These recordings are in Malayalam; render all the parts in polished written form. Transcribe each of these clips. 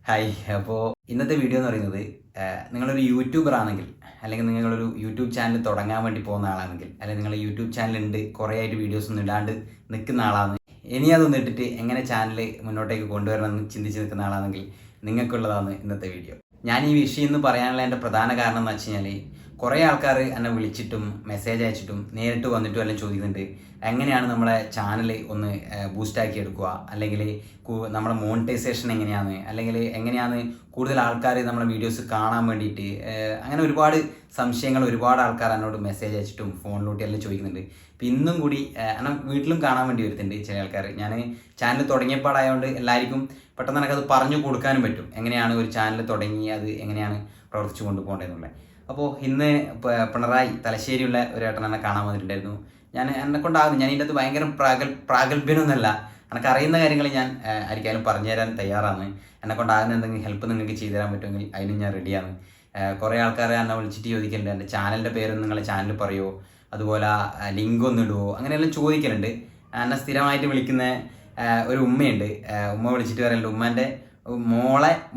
ഹായ്. അപ്പോൾ ഇന്നത്തെ വീഡിയോ എന്ന് പറയുന്നത് നിങ്ങളൊരു യൂട്യൂബർ ആണെങ്കിൽ അല്ലെങ്കിൽ നിങ്ങളൊരു യൂട്യൂബ് ചാനൽ തുടങ്ങാൻ വേണ്ടി പോകുന്ന ആളാണെങ്കിൽ അല്ലെങ്കിൽ നിങ്ങൾ യൂട്യൂബ് ചാനലുണ്ട് കുറേ ആയിട്ട് വീഡിയോസ് ഒന്നും ഇടാണ്ട് നിൽക്കുന്ന ആളാണ്. ഇനി അതൊന്നും ഇട്ടിട്ട് എങ്ങനെ ചാനൽ മുന്നോട്ടേക്ക് കൊണ്ടുവരണമെന്ന് ചിന്തിച്ച് നിൽക്കുന്ന ആളാണെങ്കിൽ നിങ്ങൾക്കുള്ളതാണ് ഇന്നത്തെ വീഡിയോ. ഞാൻ ഈ വിഷയം എന്ന് പറയാനുള്ള എൻ്റെ പ്രധാന കാരണം എന്ന് വെച്ച് കഴിഞ്ഞാൽ കുറേ ആൾക്കാർ എന്നെ വിളിച്ചിട്ടും മെസ്സേജ് അയച്ചിട്ടും നേരിട്ട് വന്നിട്ടും എല്ലാം ചോദിക്കുന്നുണ്ട്, എങ്ങനെയാണ് നമ്മളെ ചാനൽ ഒന്ന് ബൂസ്റ്റാക്കി എടുക്കുക, അല്ലെങ്കിൽ നമ്മുടെ മോണിറ്റൈസേഷൻ എങ്ങനെയാണ്, അല്ലെങ്കിൽ എങ്ങനെയാണ് കൂടുതൽ ആൾക്കാർ നമ്മളെ വീഡിയോസ് കാണാൻ വേണ്ടിയിട്ട്, അങ്ങനെ ഒരുപാട് സംശയങ്ങൾ ഒരുപാട് ആൾക്കാർ എന്നോട് മെസ്സേജ് അയച്ചിട്ടും ഫോണിലൂട്ടി എല്ലാം ചോദിക്കുന്നുണ്ട്. ഇപ്പം ഇന്നും കൂടി എന്നാൽ വീട്ടിലും കാണാൻ വേണ്ടി വരുന്നുണ്ട് ചില ആൾക്കാർ. ഞാൻ ചാനൽ തുടങ്ങിയപ്പാടായതുകൊണ്ട് എല്ലാവർക്കും പെട്ടെന്ന് എനിക്കത് പറഞ്ഞു കൊടുക്കാനും പറ്റും, എങ്ങനെയാണ് ഒരു ചാനൽ തുടങ്ങി അത് എങ്ങനെയാണ് പ്രവർത്തിച്ചു കൊണ്ടുപോകേണ്ടതെന്നുള്ളത്. അപ്പോൾ ഇന്ന് പിണറായി തലശ്ശേരിയുള്ള ഒരു ഏട്ടൻ എന്നെ കാണാൻ വന്നിട്ടുണ്ടായിരുന്നു. എന്നെ കൊണ്ടാകുന്നു, ഞാൻ ഇതിൻ്റെ അത് ഭയങ്കര പ്രാഗൽഭ്യമൊന്നുമല്ല, എനിക്കറിയുന്ന കാര്യങ്ങൾ ഞാൻ ആർക്കാലും പറഞ്ഞു തരാൻ തയ്യാറാണ്. എന്നെ കൊണ്ടാകുന്ന എന്തെങ്കിലും ഹെൽപ്പ് നിങ്ങൾക്ക് ചെയ്തു തരാൻ പറ്റുമെങ്കിൽ അതിന് ഞാൻ റെഡിയാണ്. കുറേ ആൾക്കാർ എന്നെ വിളിച്ചിട്ട് ചോദിക്കലുണ്ട്, എൻ്റെ ചാനലിൻ്റെ പേരൊന്നും നിങ്ങളെ ചാനൽ പറയുമോ, അതുപോലെ ലിങ്ക് ഒന്ന് ഇടുമോ, അങ്ങനെയെല്ലാം ചോദിക്കലുണ്ട്. എന്നെ സ്ഥിരമായിട്ട് വിളിക്കുന്ന ഒരു ഉമ്മയുണ്ട്. ഉമ്മ വിളിച്ചിട്ട് പറയലുണ്ട്, ഉമ്മേൻ്റെ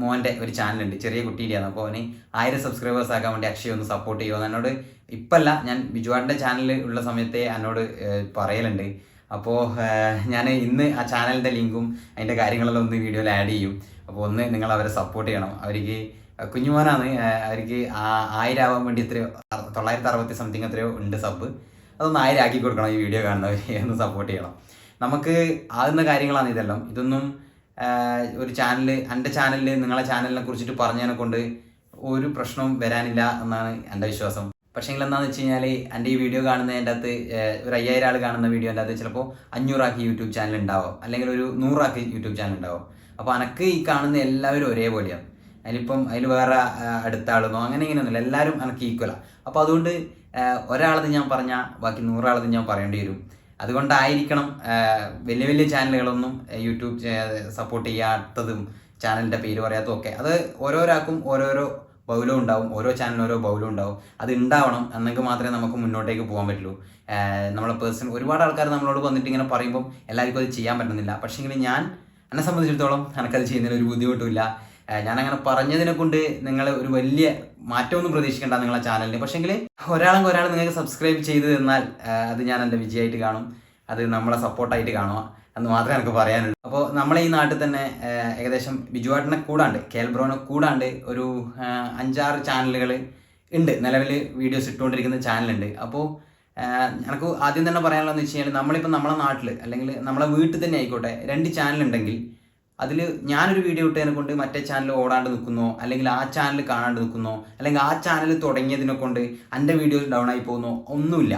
മോൻ്റെ ഒരു ചാനലുണ്ട്, ചെറിയ കുട്ടിയുടെയാണ്. അപ്പോൾ അവന് 1000 സബ്സ്ക്രൈബേഴ്സ് ആക്കാൻ വേണ്ടി അക്ഷയ ഒന്ന് സപ്പോർട്ട് ചെയ്യുമോ എന്നോട് ഇപ്പല്ല, ഞാൻ ബിജുവാട്ടിൻ്റെ ചാനൽ ഉള്ള സമയത്തെ എന്നോട് പറയലുണ്ട്. അപ്പോൾ ഞാൻ ഇന്ന് ആ ചാനലിൻ്റെ ലിങ്കും അതിൻ്റെ കാര്യങ്ങളെല്ലാം ഒന്ന് വീഡിയോയിൽ ആഡ് ചെയ്യും. അപ്പോൾ ഒന്ന് നിങ്ങൾ അവരെ സപ്പോർട്ട് ചെയ്യണം. അവർക്ക് കുഞ്ഞുമോനാണ്, അവർക്ക് 1000 ആവാൻ വേണ്ടി എത്രയോ 960 സംതിങ് എത്രയോ ഉണ്ട് സബ്. അതൊന്ന് 1000 ആക്കി കൊടുക്കണം. ഈ വീഡിയോ കാണുന്നവർ ഒന്ന് സപ്പോർട്ട് ചെയ്യണം. നമുക്ക് ആകുന്ന കാര്യങ്ങളാണ് ഇതൊന്നും ഒരു ചാനൽ, എൻ്റെ ചാനലിൽ നിങ്ങളെ ചാനലിനെ കുറിച്ചിട്ട് പറഞ്ഞതിനെ കൊണ്ട് ഒരു പ്രശ്നവും വരാനില്ല എന്നാണ് എൻ്റെ വിശ്വാസം. പക്ഷേങ്കിൽ എന്താണെന്ന് വെച്ച് കഴിഞ്ഞാൽ എൻ്റെ ഈ വീഡിയോ കാണുന്നതിൻ്റെ അകത്ത് ഒരു 5000 ആൾ കാണുന്ന വീഡിയോൻ്റെ അകത്ത് ചിലപ്പോൾ 500 ആക്കി യൂട്യൂബ് ചാനൽ ഉണ്ടാവും, അല്ലെങ്കിൽ ഒരു 100 ആക്കി യൂട്യൂബ് ചാനൽ ഉണ്ടാവും. അപ്പോൾ എനിക്ക് ഈ കാണുന്ന എല്ലാവരും ഒരേപോലെയാണ്. അതിൽ വേറെ അടുത്ത ആളെന്നോ അങ്ങനെ ഇങ്ങനെയൊന്നുമില്ല, എല്ലാവരും എനിക്ക് ഈക്വലാണ്. അപ്പോൾ അതുകൊണ്ട് ഒരാളത് ഞാൻ പറഞ്ഞാൽ ബാക്കി 100 ആളത് ഞാൻ പറയേണ്ടി വരും. അതുകൊണ്ടായിരിക്കണം വലിയ വലിയ ചാനലുകളൊന്നും യൂട്യൂബ് സപ്പോർട്ട് ചെയ്യാത്തതും ചാനലിൻ്റെ പേര് പറയാത്തതും ഒക്കെ. അത് ഓരോരാൾക്കും ഓരോരോ ബൗലും ഉണ്ടാവും, ഓരോ ചാനലിനും ഓരോ ബൗലും ഉണ്ടാവും. അത് ഉണ്ടാവണം, എന്നെങ്കിൽ മാത്രമേ നമുക്ക് മുന്നോട്ടേക്ക് പോകാൻ പറ്റുള്ളൂ. നമ്മളെ ഒരുപാട് ആൾക്കാർ നമ്മളോട് വന്നിട്ട് ഇങ്ങനെ പറയുമ്പം എല്ലാവർക്കും അത് ചെയ്യാൻ പറ്റുന്നില്ല. പക്ഷേങ്കിൽ എന്നെ സംബന്ധിച്ചിടത്തോളം എനിക്കത് ചെയ്യുന്നതിന് ഒരു ബുദ്ധിമുട്ടുമില്ല. ഞാനങ്ങനെ പറഞ്ഞതിനെ കൊണ്ട് നിങ്ങൾ ഒരു വലിയ മാറ്റമൊന്നും പ്രതീക്ഷിക്കേണ്ട നിങ്ങളെ ചാനലിന്. പക്ഷേങ്കിൽ ഒരാൾ നിങ്ങൾക്ക് സബ്സ്ക്രൈബ് ചെയ്ത് തന്നാൽ അത് ഞാൻ എൻ്റെ വിജയമായിട്ട് കാണും, അത് നമ്മളെ സപ്പോർട്ടായിട്ട് കാണുക എന്ന് മാത്രമേ എനിക്ക് പറയാനുള്ളൂ. അപ്പോൾ നമ്മളെ ഈ നാട്ടിൽ തന്നെ ഏകദേശം ബിജുവാട്ടിനെ കൂടാണ്ട് കേൽബ്രോനെ കൂടാണ്ട് ഒരു 5-6 ചാനലുകൾ ഉണ്ട്, നിലവിൽ വീഡിയോസ് ഇട്ടുകൊണ്ടിരിക്കുന്ന ചാനലുണ്ട്. അപ്പോൾ എനിക്ക് ആദ്യം തന്നെ പറയാനുള്ളതെന്ന് വെച്ച് കഴിഞ്ഞാൽ നമ്മളിപ്പോൾ നമ്മളെ നാട്ടിൽ അല്ലെങ്കിൽ നമ്മളെ വീട്ടിൽ തന്നെ ആയിക്കോട്ടെ 2 ചാനലുണ്ടെങ്കിൽ അതിൽ ഞാനൊരു വീഡിയോ ഇട്ടതിനെ കൊണ്ട് മറ്റേ ചാനൽ ഓടാണ്ട് നിൽക്കുന്നോ, അല്ലെങ്കിൽ ആ ചാനൽ കാണാണ്ട് നിൽക്കുന്നോ, അല്ലെങ്കിൽ ആ ചാനൽ തുടങ്ങിയതിനെ കൊണ്ട് എൻ്റെ വീഡിയോസ് ഡൗൺ ആയി പോകുന്നോ ഒന്നുമില്ല.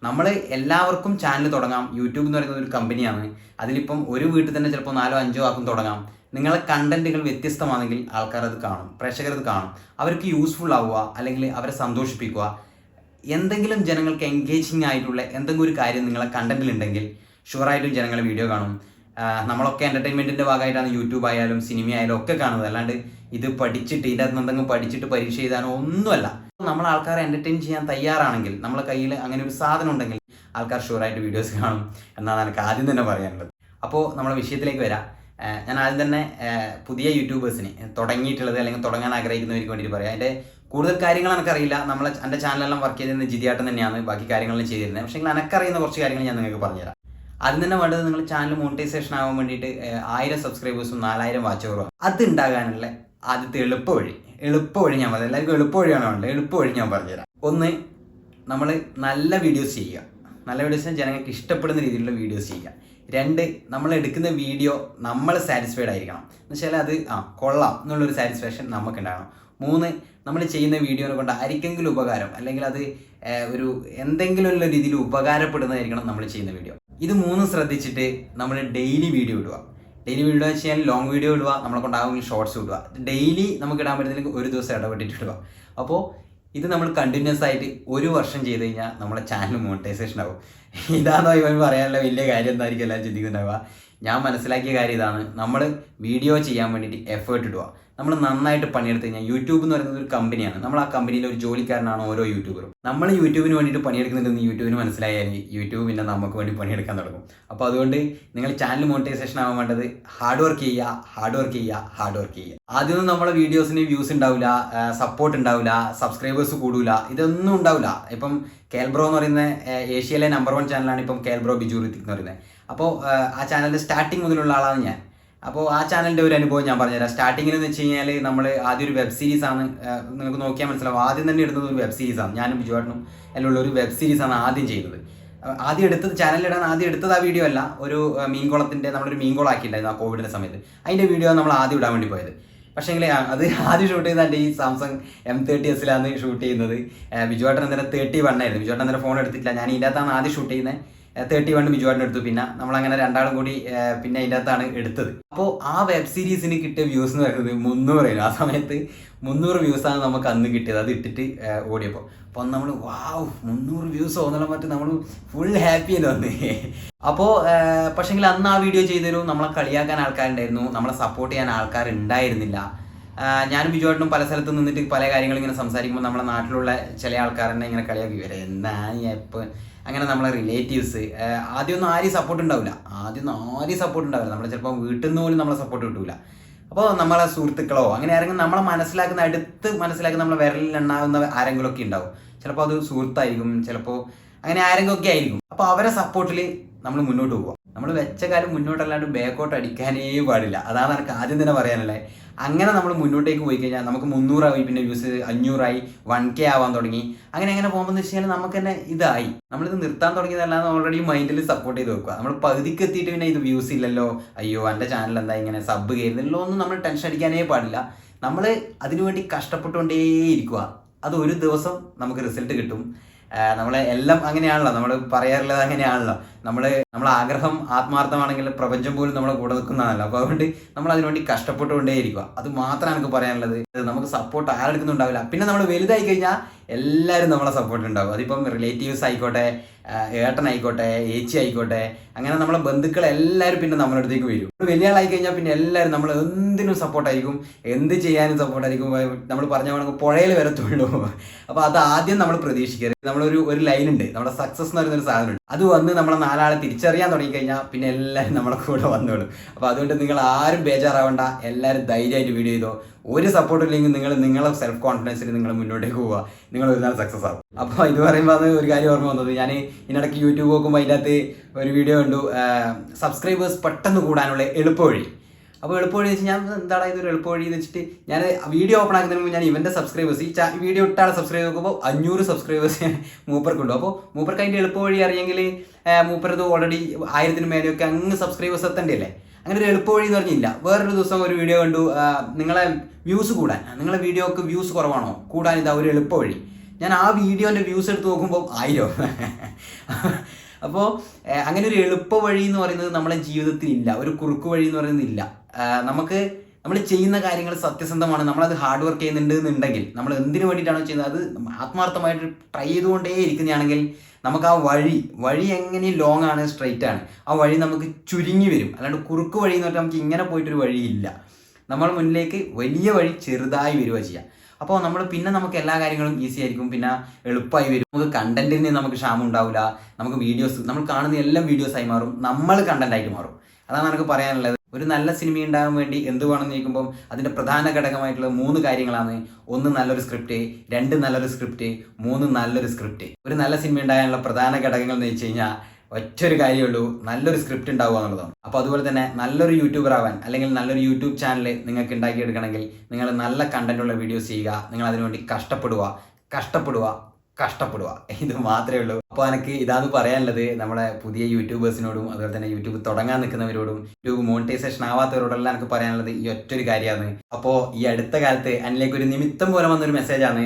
നമ്മൾ എല്ലാവർക്കും ചാനൽ തുടങ്ങാം. യൂട്യൂബ് എന്ന് പറയുന്നത് ഒരു കമ്പനിയാണ്. അതിലിപ്പം ഒരു വീട്ടിൽ തന്നെ ചിലപ്പോൾ 4-5 ആക്കും തുടങ്ങാം. നിങ്ങളെ കണ്ടന്റുകൾ വ്യത്യസ്തമാണെങ്കിൽ ആൾക്കാർ അത് കാണും, പ്രേക്ഷകരത് കാണും, അവർക്ക് യൂസ്ഫുൾ ആവുക, അല്ലെങ്കിൽ അവരെ സന്തോഷിപ്പിക്കുക, എന്തെങ്കിലും ജനങ്ങൾക്ക് എൻഗേജിങ് ആയിട്ടുള്ള എന്തെങ്കിലും ഒരു കാര്യം നിങ്ങളെ കണ്ടന്റിലുണ്ടെങ്കിൽ ഷുവറായിട്ടും ജനങ്ങൾ വീഡിയോ കാണും. നമ്മളൊക്കെ എൻ്റർടൈൻമെൻറ്റിൻ്റെ ഭാഗമായിട്ടാണ് യൂട്യൂബ് ആയാലും സിനിമ ആയാലും ഒക്കെ കാണുന്നത്, അല്ലാണ്ട് ഇത് പഠിച്ചിട്ട് ഇതിൻ്റെ അകത്ത് എന്തെങ്കിലും പഠിച്ചിട്ട് പരീക്ഷ എഴുതാനോ ഒന്നുമല്ല. നമ്മൾ ആൾക്കാരെ എൻ്റർടൈൻ ചെയ്യാൻ തയ്യാറാണെങ്കിൽ, നമ്മളെ കയ്യിൽ അങ്ങനെ ഒരു സാധനം ഉണ്ടെങ്കിൽ ആൾക്കാർ ഷുവറായിട്ട് വീഡിയോസ് കാണും എന്നാണ് എനിക്ക് ആദ്യം തന്നെ പറയാനുള്ളത്. അപ്പോൾ നമ്മളെ വിഷയത്തിലേക്ക് വരാം. ഞാൻ ആദ്യം തന്നെ പുതിയ യൂട്യൂബേഴ്സിന് തുടങ്ങിയിട്ടുള്ളത് അല്ലെങ്കിൽ തുടങ്ങാൻ ആഗ്രഹിക്കുന്നവർക്ക് വേണ്ടിയിട്ട് പറയാം. അതിൻ്റെ കൂടുതൽ കാര്യങ്ങൾ എനിക്കറിയില്ല. എൻ്റെ ചാനലെല്ലാം വർക്ക് ചെയ്തിരുന്നത് ജിതിയാട്ടൻ തന്നെയാണ് ബാക്കി കാര്യങ്ങളെല്ലാം ചെയ്തിരുന്നത്. പക്ഷേ എനിക്കറിയുന്ന കുറച്ച് കാര്യങ്ങൾ ഞാൻ നിങ്ങൾക്ക് പറഞ്ഞുതരാം. ആദ്യം തന്നെ വേണ്ടത്, നിങ്ങൾ ചാനൽ മോണിറ്റൈസേഷൻ ആവാൻ വേണ്ടിയിട്ട് 1000 സബ്സ്ക്രൈബേഴ്സും 4000 വാച്ച് അവറും അത് ഉണ്ടാകാനുള്ള ആദ്യത്തെ എളുപ്പ വഴി ഞാൻ പറയാം. എല്ലാവർക്കും എളുപ്പ വഴിയാണ് വേണ്ടത്. എളുപ്പ വഴി ഞാൻ പറഞ്ഞുതരാം. ഒന്ന്, നമ്മൾ നല്ല വീഡിയോസ് ചെയ്യുക. നല്ല വീഡിയോസിന് ജനങ്ങൾക്ക് ഇഷ്ടപ്പെടുന്ന രീതിയിലുള്ള വീഡിയോസ് ചെയ്യുക. 2, നമ്മൾ എടുക്കുന്ന വീഡിയോ നമ്മൾ സാറ്റിസ്ഫൈഡ് ആയിരിക്കണം. എന്ന് വെച്ചാൽ അത് കൊള്ളാം എന്നുള്ളൊരു സാറ്റിസ്ഫാക്ഷൻ നമുക്കുണ്ടാകണം. 3, നമ്മൾ ചെയ്യുന്ന വീഡിയോനെ കൊണ്ട് ആർക്കെങ്കിലും ഉപകാരം, അല്ലെങ്കിൽ അത് ഒരു എന്തെങ്കിലും ഉള്ള രീതിയിൽ ഉപകാരപ്പെടുന്നതായിരിക്കണം നമ്മൾ ചെയ്യുന്ന വീഡിയോ. ഇത് 3 ശ്രദ്ധിച്ചിട്ട് നമ്മൾ ഡെയിലി വീഡിയോ ഇടുക. ഡെയിലി വീഡിയോ എന്ന് വെച്ചാൽ ലോങ് വീഡിയോ ഇടുക, നമ്മളെ കൊണ്ടാകുമെങ്കിൽ ഷോർട്സ് ഇടുക. ഡെയിലി നമുക്ക് ഇടാൻ പറ്റുന്നതിലേക്ക് ഒരു ദിവസം ഇടപെട്ടിട്ട് ഇടുക. അപ്പോൾ ഇത് നമ്മൾ കണ്ടിന്യൂസ് ആയിട്ട് 1 വർഷം ചെയ്ത് കഴിഞ്ഞാൽ നമ്മളെ ചാനൽ മോണിറ്റൈസേഷൻ ആവും. ഇതാണോ ഇവൻ പറയാനുള്ള വലിയ കാര്യം എന്തായിരിക്കും എല്ലാവരും ചിന്തിക്കുന്നുണ്ടാവുക. ഞാൻ മനസ്സിലാക്കിയ കാര്യം ഇതാണ്. നമ്മൾ വീഡിയോ ചെയ്യാൻ വേണ്ടിയിട്ട് എഫേർട്ട് ഇടുക. നമ്മൾ നന്നായിട്ട് പണിയെടുത്ത് കഴിഞ്ഞാൽ യൂട്യൂബ് എന്ന് പറയുന്നത് ഒരു കമ്പനിയാണ്. നമ്മൾ ആ കമ്പനിയിലെ ഒരു ജോലിക്കാരനാണ് ഓരോ യൂട്യൂബറും. നമ്മൾ യൂട്യൂബിന് വേണ്ടിയിട്ട് പണിയെടുക്കുന്നുണ്ടെന്ന് യൂട്യൂബിന് മനസ്സിലായാൽ യൂട്യൂബ് പിന്നെ നമുക്ക് വേണ്ടി പണിയെടുക്കാൻ തുടങ്ങും. അപ്പോൾ അതുകൊണ്ട് നിങ്ങൾ ചാനൽ മോണിറ്റൈസേഷൻ ആവാൻ വേണ്ടത് ഹാർഡ് വർക്ക് ചെയ്യുക, ഹാർഡ് വർക്ക് ചെയ്യുക, ഹാർഡ് വർക്ക് ചെയ്യുക. ആദ്യമൊന്നും നമ്മളെ വീഡിയോസിന് വ്യൂസ് ഉണ്ടാവില്ല, സപ്പോർട്ട് ഉണ്ടാവില്ല, സബ്സ്ക്രൈബേഴ്സ് കൂടില്ല, ഇതൊന്നും ഉണ്ടാവില്ല. ഇപ്പം കേൽബ്രോ എന്ന് പറയുന്ന ഏഷ്യയിലെ നമ്പർ 1 ചാനലാണ് ഇപ്പം കേൽബ്രോ ബിജു ഋത്തിക് എന്ന് പറയുന്നത്. അപ്പോൾ ആ ചാനലിൻ്റെ സ്റ്റാർട്ടിങ് മുതലുള്ള ആളാണ് ഞാൻ. അപ്പോൾ ആ ചാനലിൻ്റെ ഒരു അനുഭവം ഞാൻ പറഞ്ഞുതരാം. സ്റ്റാർട്ടിങ്ങിൽ എന്ന് വെച്ച് കഴിഞ്ഞാൽ നമ്മൾ ആദ്യം ഒരു വെബ് സീരീസാണ്, നിങ്ങൾക്ക് നോക്കിയാൽ മനസ്സിലാവും. ആദ്യം തന്നെ എടുത്തത് ഒരു വെബ് സീരീസാണ്. ഞാനും ബിജുവാട്ടനും എല്ലാം ഉള്ള ഒരു വെബ് സീരീസാണ് ആദ്യം ചെയ്തത്. ആദ്യം എടുത്തത് ചാനലിലിടാൻ ആദ്യം എടുത്തത് ആ വീഡിയോ അല്ല, ഒരു മീൻകുളത്തിൻ്റെ നമ്മളൊരു മീൻകുളമാക്കിയിട്ടുണ്ടായിരുന്നു ആ കോവിഡിൻ്റെ സമയത്ത്. അതിൻ്റെ വീഡിയോ നമ്മൾ ആദ്യം ഇടാൻ വേണ്ടി പോയത്. പക്ഷേങ്കിൽ അത് ആദ്യം ഷൂട്ട് ചെയ്യുന്നത് എൻ്റെ ഈ സാംസങ് M30s ഷൂട്ട് ചെയ്യുന്നത്. ബിജുവാട്ടൻ അന്നേരം 31 ആയിരുന്നു. ബിജുവാട്ടൻ അന്നേരം ഫോൺ എടുത്തിട്ടില്ല. ഞാൻ ഇതിൻ്റെ അകത്താണ് ആദ്യം ഷൂട്ട് ചെയ്യുന്നത്. 31 ബിജുവാട്ടിന് എടുത്തു. പിന്നെ നമ്മളങ്ങനെ രണ്ടാളും കൂടി പിന്നെ അതിൻ്റെ അകത്താണ് എടുത്തത്. അപ്പോൾ ആ വെബ് സീരീസിന് കിട്ടിയ വ്യൂസ് എന്ന് പറയുന്നത് 300 ആ സമയത്ത് 300 വ്യൂസാണ് നമുക്ക് അന്ന് കിട്ടിയത്. അത് ഇട്ടിട്ട് ഓടിയപ്പോൾ അപ്പോൾ നമ്മൾ വാവ് 300 വ്യൂസോ എന്നുള്ള മറ്റു നമ്മൾ ഫുൾ ഹാപ്പി ആയിട്ട് വന്ന്. അപ്പോൾ പക്ഷേങ്കിൽ അന്ന് ആ വീഡിയോ ചെയ്തരും നമ്മളെ കളിയാക്കാൻ ആൾക്കാരുണ്ടായിരുന്നു, നമ്മളെ സപ്പോർട്ട് ചെയ്യാൻ ആൾക്കാരുണ്ടായിരുന്നില്ല. ഞാനും ബിജുവാട്ടനും പല സ്ഥലത്ത് നിന്നിട്ട് പല കാര്യങ്ങൾ ഇങ്ങനെ സംസാരിക്കുമ്പോൾ നമ്മുടെ നാട്ടിലുള്ള ചില ആൾക്കാരെന്നെ ഇങ്ങനെ കളിയാക്കി വരാം, എന്താ എപ്പോൾ അങ്ങനെ നമ്മളെ റിലേറ്റീവ്സ് ആദ്യമൊന്നും ആരും സപ്പോർട്ട് ഉണ്ടാവില്ല. നമ്മൾ ചിലപ്പോൾ വീട്ടിൽ നിന്ന് പോലും നമ്മളെ സപ്പോർട്ട് കിട്ടൂല. അപ്പോൾ നമ്മളെ സുഹൃത്തുക്കളോ അങ്ങനെ ആരെങ്കിലും നമ്മളെ അടുത്ത് മനസ്സിലാക്കുന്ന നമ്മളെ വിരലിൽ എണ്ണാവുന്ന ആരെങ്കിലുമൊക്കെ ഉണ്ടാവും. ചിലപ്പോൾ അത് സുഹൃത്തായിരിക്കും, ചിലപ്പോൾ അങ്ങനെ ആരെങ്കിലും ഒക്കെ ആയിരിക്കും. അപ്പോൾ അവരെ സപ്പോർട്ടിൽ നമ്മൾ മുന്നോട്ട് പോകുക. നമ്മൾ വെച്ച കാലം മുന്നോട്ടല്ലാണ്ട് ബാക്കോട്ട് അടിക്കാനേ പാടില്ല. അതാണ് എനിക്ക് ആദ്യം തന്നെ പറയാനുള്ളത്. അങ്ങനെ നമ്മൾ മുന്നോട്ടേക്ക് പോയി കഴിഞ്ഞാൽ നമുക്ക് 300 ആയി, പിന്നെ വ്യൂസ് 500 ആയി, 1K ആവാൻ തുടങ്ങി. അങ്ങനെ പോകുമ്പോൾ എന്ന് വെച്ച് കഴിഞ്ഞാൽ നമുക്ക് തന്നെ ഇതായി. നമ്മളിത് നിർത്താൻ തുടങ്ങിയതല്ലാതെ ഓൾറെഡി മൈൻഡിൽ സപ്പോർട്ട് ചെയ്ത് വെക്കുക. നമ്മൾ പകുതിക്ക് എത്തിയിട്ട് പിന്നെ ഇത് വ്യൂസ് ഇല്ലല്ലോ, അയ്യോ എൻ്റെ ചാനൽ എന്താ ഇങ്ങനെ സബ് കയറുന്നില്ലല്ലോ ഒന്നും നമ്മൾ ടെൻഷൻ അടിക്കാനേ പാടില്ല. നമ്മൾ അതിനുവേണ്ടി കഷ്ടപ്പെട്ടുകൊണ്ടേയിരിക്കുക. അത് ഒരു ദിവസം നമുക്ക് റിസൾട്ട് കിട്ടും. നമ്മളെ എല്ലാം അങ്ങനെയാണല്ലോ, നമ്മൾ പറയാറുള്ളത് അങ്ങനെയാണല്ലോ. നമ്മളെ ആഗ്രഹം ആത്മാർത്ഥമാണെങ്കിൽ പ്രപഞ്ചം പോലും നമ്മളെ കൂടെ നിൽക്കുന്നതല്ല. അപ്പോൾ അതുകൊണ്ട് നമ്മൾ അതിനുവേണ്ടി കഷ്ടപ്പെട്ടുകൊണ്ടേയിരിക്കുക. അത് മാത്രമാണ് എനിക്ക് പറയാനുള്ളത്. നമുക്ക് സപ്പോർട്ട് ആരെടുക്കുന്നുണ്ടാവില്ല. പിന്നെ നമ്മൾ വലുതായി കഴിഞ്ഞാൽ എല്ലാവരും നമ്മളെ സപ്പോർട്ട് ഉണ്ടാവും. അതിപ്പം റിലേറ്റീവ്സ് ആയിക്കോട്ടെ, ഏട്ടനായിക്കോട്ടെ, ഏച്ചി ആയിക്കോട്ടെ, അങ്ങനെ നമ്മളെ ബന്ധുക്കളെല്ലാവരും പിന്നെ നമ്മുടെ അടുത്തേക്ക് വരും. വലിയ ആളായി കഴിഞ്ഞാൽ പിന്നെ എല്ലാവരും നമ്മൾ എന്തിനും സപ്പോർട്ടായിരിക്കും, എന്ത് ചെയ്യാനും സപ്പോർട്ടായിരിക്കും. നമ്മൾ പറഞ്ഞ വേണമെങ്കിൽ പുഴയിൽ വരത്തുള്ളൂ. അപ്പോൾ അത് ആദ്യം നമ്മൾ പ്രതീക്ഷിക്കരുത്. നമ്മളൊരു ലൈനുണ്ട്, നമ്മുടെ സക്സസ് എന്ന് പറയുന്നൊരു സാധനമുണ്ട്. അത് വന്ന് നമ്മളെ 4 ആളെ തിരിച്ചറിയാൻ തുടങ്ങിക്കഴിഞ്ഞാൽ പിന്നെ എല്ലാവരും നമ്മളെ കൂടെ വന്നോളും. അപ്പോൾ അതുകൊണ്ട് നിങ്ങൾ ആരും ബേജാറാവണ്ട, എല്ലാവരും ധൈര്യമായിട്ട് വീഡിയോ ചെയ്തോ. ഒരു സപ്പോർട്ട് ഇല്ലെങ്കിൽ നിങ്ങളെ സെൽഫ് കോൺഫിഡൻസിൽ നിങ്ങൾ മുന്നോട്ടേക്ക് പോവുക, നിങ്ങൾ ഒരു നാൾ സക്സസ് ആവും. അപ്പോൾ ഇത് പറയുമ്പോൾ അത് ഒരു കാര്യം ഓർമ്മ വന്നത്, ഞാൻ ഇതിനിടയ്ക്ക് യൂട്യൂബ് നോക്കുമ്പോൾ അതിൻ്റെ അകത്ത് ഒരു വീഡിയോ കണ്ടു, സബ്സ്ക്രൈബേഴ്സ് പെട്ടെന്ന് കൂടാനുള്ള എളുപ്പവഴി. അപ്പോൾ എളുപ്പവഴി വെച്ച് ഞാൻ എന്താണ് ഇതൊരു എളുപ്പവഴി എന്ന് വെച്ചിട്ട് ഞാൻ വീഡിയോ ഓപ്പൺ ആക്കുന്നതിന് മുമ്പ് ഞാൻ ഇവൻ്റെ സബ്സ്ക്രൈബേഴ്സ് ഈ വീഡിയോ ഇട്ടാളെ സബ്സ്ക്രൈബ് നോക്കുമ്പോൾ 500 സബ്സ്ക്രൈബേഴ്സ് മൂപ്പർക്കുണ്ടോ. അപ്പോൾ മൂപ്പർക്ക് അതിൻ്റെ എളുപ്പവഴി അറിയെങ്കിൽ മൂപ്പരത് ഓൾറെഡി 1000-ന് മേലെയൊക്കെ അങ്ങ് സബ്സ്ക്രൈബേഴ്സ് എത്തേണ്ടല്ലേ. അങ്ങനെ ഒരു എളുപ്പവഴി എന്ന് പറഞ്ഞില്ല. വേറൊരു ദിവസം ഒരു വീഡിയോ കണ്ടു, നിങ്ങളെ വ്യൂസ് കൂടാൻ, നിങ്ങളെ വീഡിയോക്ക് വ്യൂസ് കുറവാണോ, കൂടാൻ ഇതാ ഒരു എളുപ്പവഴി. ഞാൻ ആ വീഡിയോൻ്റെ വ്യൂസ് എടുത്ത് നോക്കുമ്പോൾ 1000. അപ്പോൾ അങ്ങനെ ഒരു എളുപ്പ വഴി എന്ന് പറയുന്നത് നമ്മുടെ ജീവിതത്തിൽ ഇല്ല. ഒരു കുറുക്ക് വഴി എന്ന് പറയുന്നത് ഇല്ല. നമ്മൾ ചെയ്യുന്ന കാര്യങ്ങൾ സത്യസന്ധമാണ്, നമ്മളത് ഹാർഡ് വർക്ക് ചെയ്യുന്നുണ്ട് എന്നുണ്ടെങ്കിൽ, നമ്മൾ എന്തിനു വേണ്ടിയിട്ടാണോ ചെയ്യുന്നത് അത് ആത്മാർത്ഥമായിട്ട് ട്രൈ ചെയ്തുകൊണ്ടേ ഇരിക്കുന്നതാണെങ്കിൽ നമുക്ക് ആ വഴി എങ്ങനെ ലോങ് ആണ്, സ്ട്രെയിറ്റ് ആണ്, ആ വഴി നമുക്ക് ചുരുങ്ങി വരും. അല്ലാണ്ട് കുറുക്ക് വഴി എന്ന് പറഞ്ഞാൽ നമുക്ക് ഇങ്ങനെ പോയിട്ടൊരു വഴിയില്ല. നമ്മൾ മുന്നിലേക്ക് വലിയ വഴി ചെറുതായി വരിക ചെയ്യുക. അപ്പോൾ നമുക്ക് എല്ലാ കാര്യങ്ങളും ഈസി ആയിരിക്കും, പിന്നെ എളുപ്പമായി വരും. നമുക്ക് കണ്ടന്റിന് നമുക്ക് ക്ഷാമം ഉണ്ടാവില്ല. നമുക്ക് വീഡിയോസ്, നമ്മൾ കാണുന്ന എല്ലാം വീഡിയോസായി മാറും, നമ്മൾ കണ്ടന്റായിട്ട് മാറും. അതാണ് എനിക്ക് പറയാനുള്ളത്. ഒരു നല്ല സിനിമ ഉണ്ടാകാൻ വേണ്ടി എന്ത് വേണമെന്ന് ചോദിക്കുമ്പോൾ അതിൻ്റെ പ്രധാന ഘടകമായിട്ടുള്ള 3 കാര്യങ്ങളാണ്. 1 നല്ലൊരു സ്ക്രിപ്റ്റ്, 2 നല്ലൊരു സ്ക്രിപ്റ്റ്, 3 നല്ലൊരു സ്ക്രിപ്റ്റ്. ഒരു നല്ല സിനിമ ഉണ്ടാകാനുള്ള പ്രധാന ഘടകങ്ങൾ എന്ന് വെച്ച് കഴിഞ്ഞാൽ ഒറ്റൊരു കാര്യമുള്ളൂ, നല്ലൊരു സ്ക്രിപ്റ്റ് ഉണ്ടാവുക എന്നുള്ളതാണ്. അപ്പോൾ അതുപോലെ തന്നെ നല്ലൊരു യൂട്യൂബർ ആവാൻ, അല്ലെങ്കിൽ നല്ലൊരു യൂട്യൂബ് ചാനൽ നിങ്ങൾക്ക് ഉണ്ടാക്കിയെടുക്കണമെങ്കിൽ നിങ്ങൾ നല്ല കണ്ടന്റുള്ള വീഡിയോസ് ചെയ്യുക, നിങ്ങൾ അതിനുവേണ്ടി കഷ്ടപ്പെടുക. ഇത് മാത്രമേ ഉള്ളൂ. അപ്പോൾ എനിക്ക് ഇതാണ് പറയാനുള്ളത്. നമ്മുടെ പുതിയ യൂട്യൂബേഴ്സിനോടും അതുപോലെ തന്നെ യൂട്യൂബ് തുടങ്ങാൻ നിൽക്കുന്നവരോടും യൂട്യൂബ് മോണിറ്റൈസേഷൻ ആവാത്തവരോടെല്ലാം എനിക്ക് പറയാനുള്ളത് ഈ ഒറ്റൊരു കാര്യമാണ്. അപ്പോൾ ഈ അടുത്ത കാലത്ത് എന്നിലേക്ക് ഒരു നിമിത്തം പോലെ വന്നൊരു മെസ്സേജാണ്.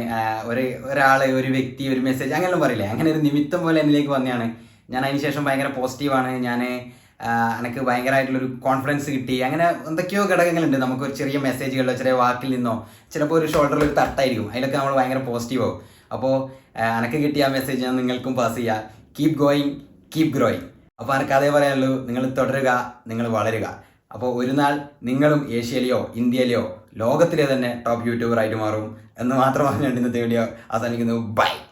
ഒരു വ്യക്തി ഒരു മെസ്സേജ് അങ്ങനെയൊന്നും പറയില്ലേ, അങ്ങനെ ഒരു നിമിത്തം പോലെ എന്നിലേക്ക് വന്നതാണ്. ഞാൻ അതിന് ശേഷം ഭയങ്കര പോസിറ്റീവാണ്. എനിക്ക് ഭയങ്കരമായിട്ടുള്ളൊരു കോൺഫിഡൻസ് കിട്ടി. അങ്ങനെ എന്തൊക്കെയോ ഘടകങ്ങളുണ്ട്. നമുക്കൊരു ചെറിയ മെസ്സേജുകളിലോ ചെറിയ വാക്കിൽ നിന്നോ ചിലപ്പോൾ ഒരു ഷോൾഡറിൽ ഒരു തട്ടായിരിക്കും, അതിലൊക്കെ നമ്മൾ ഭയങ്കര പോസിറ്റീവ് ആവും. അപ്പോൾ എനിക്ക് കിട്ടിയ ആ മെസ്സേജ് ഞാൻ നിങ്ങൾക്കും പാസ് ചെയ്യുക. Keep going, keep growing. അപ്പോൾ എനിക്ക് അതേ പറയാനുള്ളൂ, നിങ്ങൾ തുടരുക, നിങ്ങൾ വളരുക. അപ്പോൾ ഒരു നാൾ നിങ്ങളും ഏഷ്യയിലെയോ ഇന്ത്യയിലെയോ ലോകത്തിലെ തന്നെ ടോപ്പ് യൂട്യൂബറായിട്ട് മാറും എന്ന് മാത്രം പറഞ്ഞുകൊണ്ട് ഇന്നത്തെ വീഡിയോ അവസാനിക്കുന്നു. ബൈ.